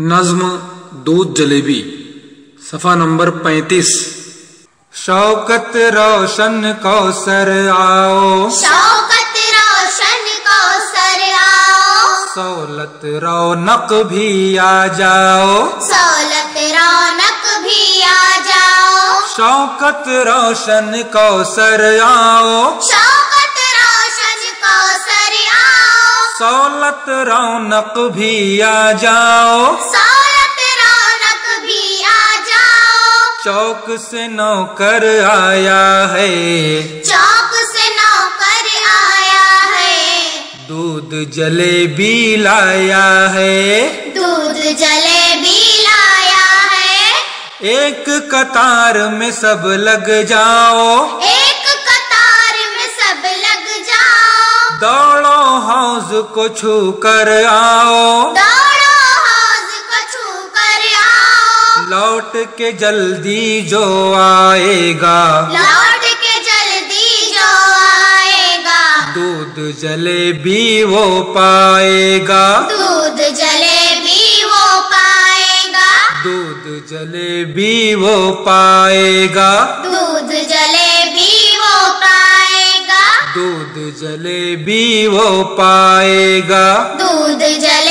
नज्म दूध जलेबी सफ़ा नंबर 35। शौकत रोशन कौसर आओ, शौकत रोशन कौसर आओ, सौलत रौनक भी आ जाओ, सौलत रौनक भी आ जाओ। शौकत रोशन कौसर आओ, शौकत रोशन कौसर आओ, सौलत रौनक भी आ जाओ, सौलत रौनक भी आ जाओ। चौक से नौकर आया है, चौक से नौकर आया है, दूध जलेबी लाया है, दूध जलेबी लाया है। एक कतार में सब लग जाओ, एक कतार में सब लग जाओ, दौड़ो हौज को छू कर आओ, दौड़ो हौज को छू कर आओ। लौट के जल्दी जो आएगा, लौट के जल्दी जो आएगा, दूध जलेबी वो पाएगा, दूध जलेबी वो पाएगा, दूध जलेबी वो पाएगा, दूध जलेबी वो पाएगा, दूध जलेबी वो पाएगा। दूध जलेबी